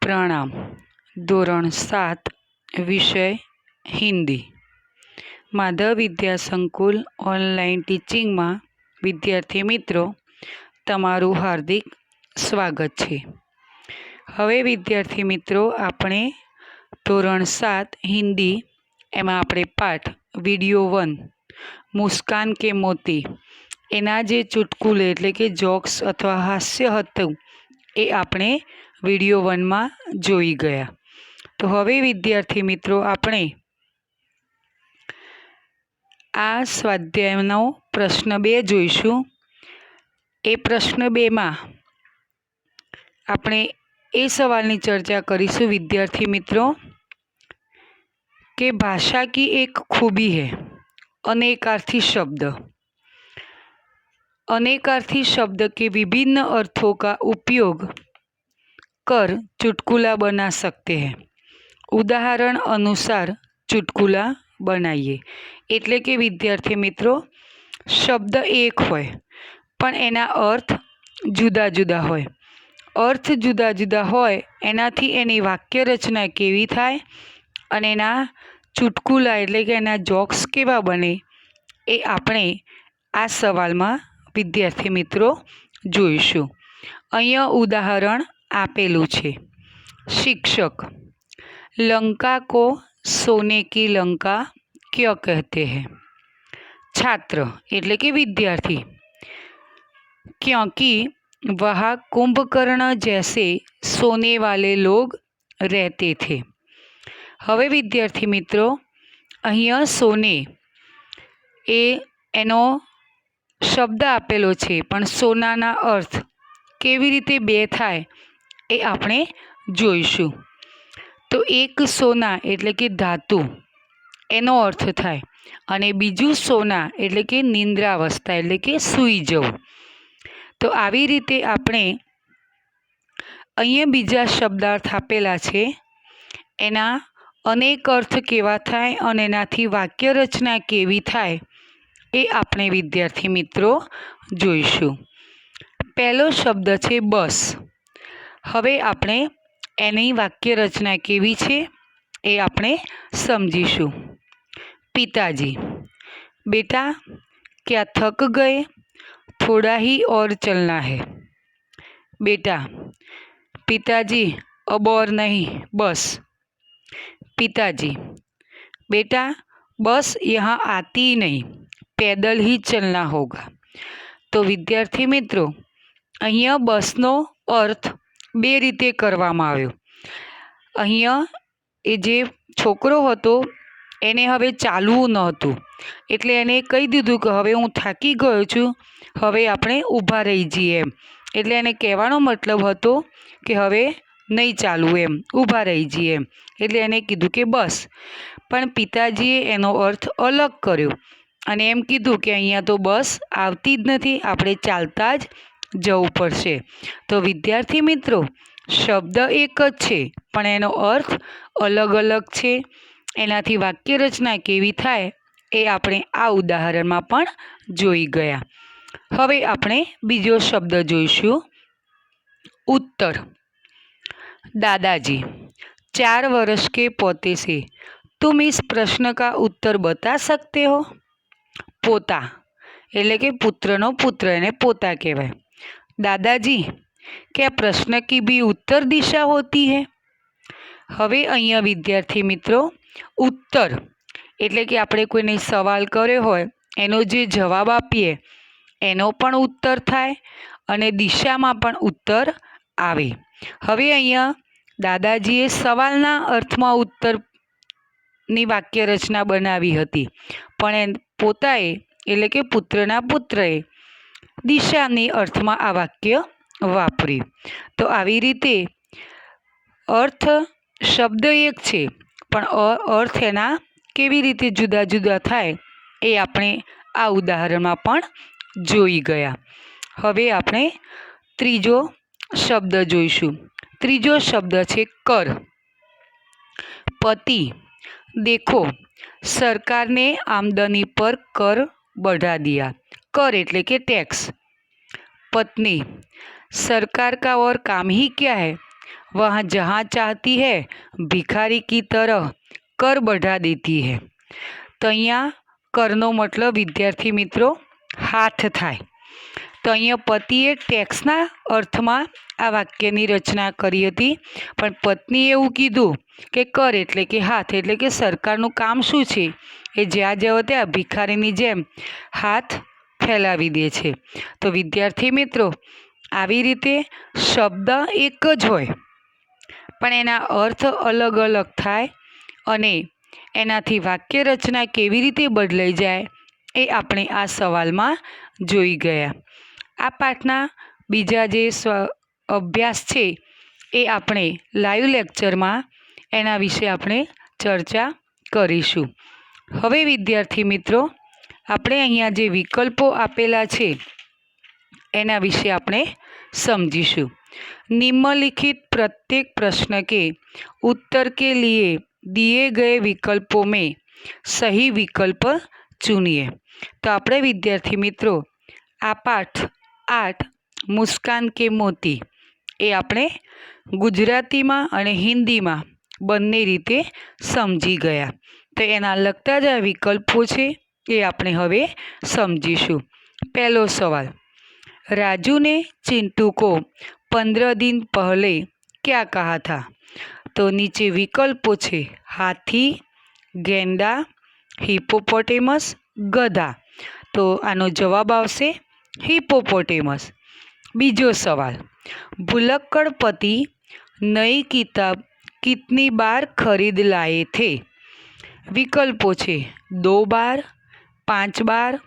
प्रणाम। धोरण 7 विषय हिंदी। माधव विद्या संकुल ऑनलाइन टीचिंग में विद्यार्थी मित्रों तमारू हार्दिक स्वागत है। हवे विद्यार्थी मित्रों आपणे धोरण 7 हिंदी एमां आपणे पाठ विडियो 1 मुस्कान के मोती एना जे चुटकुले एटले के जोक्स अथवा हास्य हतुं ए आपणे विडियो 1 में जोई गया। तो हवे विद्यार्थी मित्रों आपणे आ स्वाध्यायनो प्रश्न 2 जोईशुं। ए प्रश्न 2 में आपणे ए सवालनी चर्चा करीशुं विद्यार्थी मित्रों कि भाषा की एक खूबी है अनेकार्थी शब्द। अनेकार्थी शब्द के विभिन्न अर्थों का उपयोग कर चुटकुला बना सकते हैं। उदाहरण अनुसार चुटकुला बनाइए। एटले के विद्यार्थी मित्रों शब्द एक होय पण एना अर्थ जुदा जुदा होय। अर्थ जुदा जुदा होय एनाथी एनी वाक्य रचना केवी थाय अने एना चुटकुला एटले के एना जोक्स केवा बने ए आपणे आ सवाल में विद्यार्थी मित्रों जोईशुं। अहींया उदाहरण आपेलुं छे। शिक्षक, लंका को सोने की लंका क्यों कहते हैं? छात्र एटले के विद्यार्थी, क्योंकि वहाँ कुंभकर्ण जैसे सोने वाले लोग रहते थे। हवे विद्यार्थी मित्रों अहींया सोने एनो शब्द आपेलो छे पण सोनाना अर्थ केवी रीते बे थाय ए आपणे जोईशुं। तो एक सोना एटले के धातु एनो अर्थ थाय अने बीजू सोना एटले के निंद्रावस्था एटले के सूई जवुं। तो आवी रीते आपणे अहींया बीजा शब्दार्थ आपेला छे एना अनेक अर्थ केवा थाय अने एनाथी वाक्य रचना केवी थाय ए आपणे विद्यार्थी मित्रों जोईशुं। पहलो शब्द छे बस। हवे आपणे एनी वाक्य रचना केवी छे ए आपणे समजीशुं। पिताजी, बेटा क्या थक गए? थोड़ा ही और चलना है। बेटा, पिताजी अब और नहीं, बस। पिताजी, बेटा बस यहाँ आती ही नहीं, पैदल ही चलना होगा। तो विद्यार्थी मित्रों अहींया बसनो अर्थ बे रीते करवामां आव्यो। अहींया ए जे छोकरो हतो एने हवे चालवुं न हतुं एटले एने कही दीधुं के हवे हूँ थाकी गयो छुं, हवे आपणे ऊभा रही जईए एम। एटले एने कहेवानो मतलब हतो के हवे नहीं चालवुं एम, ऊभा रही जईए एम। एटले एने कीधुं के बस, पण पिताजीए एनो अर्थ अलग कर्यो अने एम कीधुं के अहींया तो बस आवती ज नथी, आपणे चालता ज जवुं पड़शे। तो विद्यार्थी मित्रों शब्द एक ज छे पण एनो अर्थ अलग अलग छे। एनाथी वाक्य रचना केवी थाय ए आपणे आ उदाहरणमां पण जोई गया। हवे आपणे बीजो शब्द जोईशुं। उत्तर, दादाजी 4 वर्ष के पोते से, तुम इस प्रश्न का उत्तर बता सकते हो? पोता एटले के पुत्रनो पुत्र एने पोता कहेवाय। दादाजी, क्या प्रश्न की भी उत्तर दिशा होती है? हवे अहींया विद्यार्थी मित्रों उत्तर एटले के आपणे कोईने सवाल कर्यो होय एनो जे जवाब आपीए एनो पण उत्तर थाय अने दिशामां पण उत्तर आवे। हवे अहींया दादाजीए सवालना अर्थमां उत्तरनी वाक्य रचना बनावी हती पण पोताए एटले के पुत्रना पुत्रए दिशानी अर्थमां आ वाक्य वापर्युं। तो आवी रीते अर्थ शब्द एक छे पण अर्थ एना केवी रीते जुदा जुदा थाय ए आपणे आ उदाहरणमां पण जोई गया। हवे आपणे त्रीजो शब्द जोईशुं। त्रीजो शब्द छे कर। पति, देखो सरकार ने आमदनी पर कर बढ़ा दिया। कर एटले के टैक्स। पत्नी, सरकार का और काम ही क्या है, वह जहाँ चाहती है भिखारी की तरह कर बढ़ा देती है। तो અહીંયા કરનો મતલબ વિદ્યાર્થી મિત્રો હાથ થાય। તો અહીંયા પતિએ ટેક્સના અર્થમાં આ વાક્યની રચના કરી હતી, પણ પત્નીએ એવું કીધું કે કર એટલે કે હાથ, એટલે કે સરકારનું કામ શું છે એ જ્યાં જાઓ ત્યાં ભિખારીની જેમ હાથ ફેલાવી દે છે। તો વિદ્યાર્થી મિત્રો આવી રીતે શબ્દ એક જ હોય પણ એના અર્થ અલગ અલગ થાય અને એનાથી વાક્ય રચના કેવી રીતે બદલાઈ જાય એ આપણે આ સવાલમાં જોઈ ગયા। આ પાઠના બીજા જે અભ્યાસ છે એ આપણે લાઈવ લેક્ચરમાં એના વિશે આપણે ચર્ચા કરીશું। હવે વિદ્યાર્થી મિત્રો આપણે અહીંયા જે વિકલ્પો આપેલા છે એના વિશે આપણે समझीशु। निम्नलिखित प्रत्येक प्रश्न के उत्तर के लिए दिए गए विकल्पों में सही विकल्प चुनिए। तो આપણે વિદ્યાર્થી મિત્રો આ પાઠ 8 મુસ્કાન કે મોતી એ આપણે ગુજરાતીમાં અને હિન્દીમાં બંને રીતે સમજી ગયા। તો એના લગતા જ વિકલ્પો છે એ આપણે હવે સમજીશું। પહેલો સવાલ, राजू ने चिंटू को 15 दिन पहले क्या कहा था? तो नीचे विकल्पों छे हाथी, गेंडा, हिपोपोटेमस, गधा। तो आनो जवाब आवशे हिपोपोटेमस। बीजो सवाल, भुलक्कड़ पति नई किताब कितनी बार खरीद लाए थे? विकल्पों छे 2 बार, 5 बार,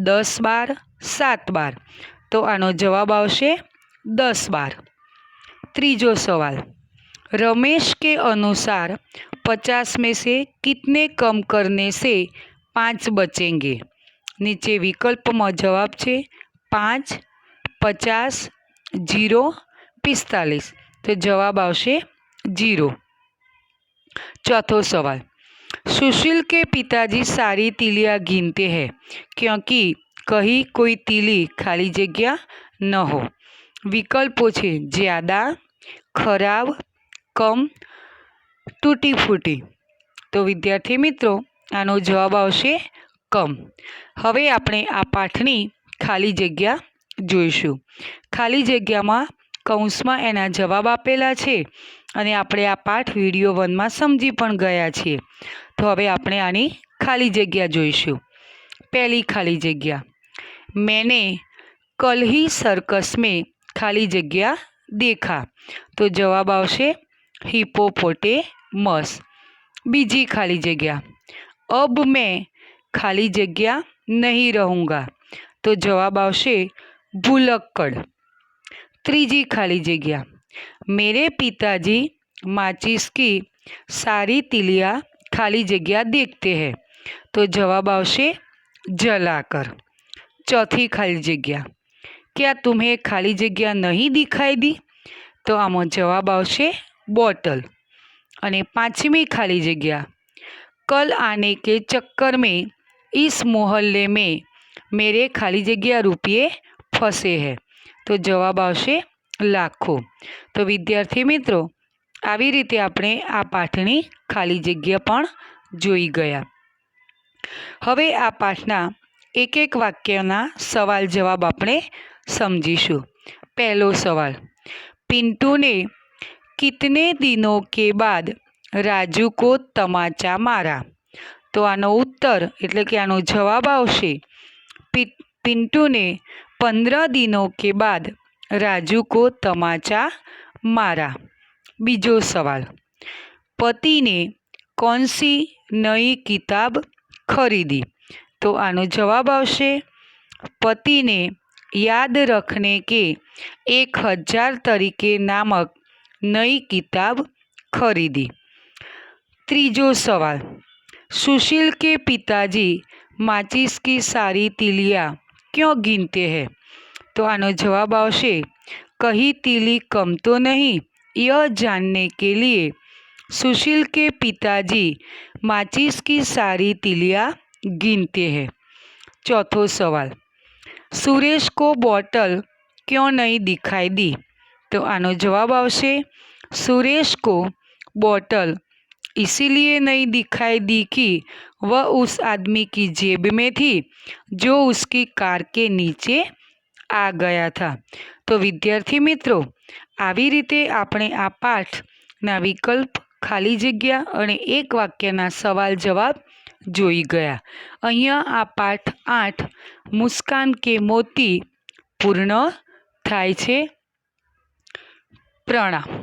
10 बार, 7 बार। तो आनो जवाब आवशे 10 बार। तीजो सवाल, रमेश के अनुसार 50 में से कितने कम करने से 5 बचेंगे? नीचे विकल्प में जवाब छे 5, 50, 0, 45। तो जवाब आवशे 0। चौथो सवाल, सुशील के पिताजी सारी तीलियां गिनते हैं क्योंकि कहीं कोई तीली खाली जगह न हो। विकल्पों छे ज्यादा, खराब, कम, टूटी फूटी। तो विद्यार्थी मित्रों आनो जवाब आवशे कम। हवे आपणे आ पाठनी खाली जग्या जोईशुं। खाली जग्यामां कौंसमां एना जवाब आपेला छे अने आपणे आ पाठ विडियो 1 मां समजी पण गया छीए। तो हवे आपणे आनी खाली जग्या जोईशुं। पहली खाली जग्या, मैंने कल ही सर्कस में खाली जग्या देखा। तो जवाब आवशे हिपोपोटेमस। बीजी खाली जग्या, अब मैं खाली जग्या नहीं रहूँगा। तो जवाब आवशे भुलक्कड़। तीजी खाली जग्या, मेरे पिताजी माचिस की सारी तीलियां खाली जग्या देखते हैं। तो जवाब आवशे जलाकर। चौथी खाली जग्या, क्या तुम्हें खाली जग्या नहीं दिखाई दी? तो आमो जवाब आवशे बोतल। अने पांचमी खाली जग्या, कल आने के चक्कर में इस मोहल्ले में मेरे खाली जग्या रुपये फंसे हैं। तो जवाब आवशे लाखों। तो विद्यार्थी मित्रों આવી રીતે આપણે આ પાઠની ખાલી જગ્યા પણ જોઈ ગયા। હવે આ પાઠના एक एक वाक्यना सवाल जवाब आपणे समझीशुं। पहलो सवाल, पिंटू ने कितने दिनों के बाद राजू को तमाचा मारा? तो आनो उत्तर एटले के आनो जवाब आवशे पिंटू ने 15 दिनों के बाद राजू को तमाचा मारा। बीजो सवाल, पति ने कौन सी नई किताब खरीदी? तो आनो जवाब आवशे पति ने याद रखने के 1000 तरीके नामक नई किताब खरीदी। तीजो सवाल, सुशील के पिताजी माचिस की सारी तीलियां क्यों गिनते हैं? तो आनो जवाब आवशे कहीं तीली कम तो नहीं, यह जानने के लिए सुशील के पिताजी माचिस की सारी तीलियां गिनते हैं। चौथो सवाल, सुरेश को बोतल क्यों नहीं दिखाई दी? तो आनो जवाब आवशे सुरेश को बोतल इसीलिए नहीं दिखाई दी कि वह उस आदमी की जेब में थी जो उसकी कार के नीचे आ ગયા था। તો વિદ્યાર્થી મિત્રો, આવી રીતે આપણે આ પાઠના વિકલ્પ, ખાલી જગ્યા અને એક વાક્યના સવાલ જવાબ જોઈ ગયા। અહીંયા આ પાઠ 8 મુસ્કાન કે મોતી પૂર્ણ થાય છે। પ્રણામ।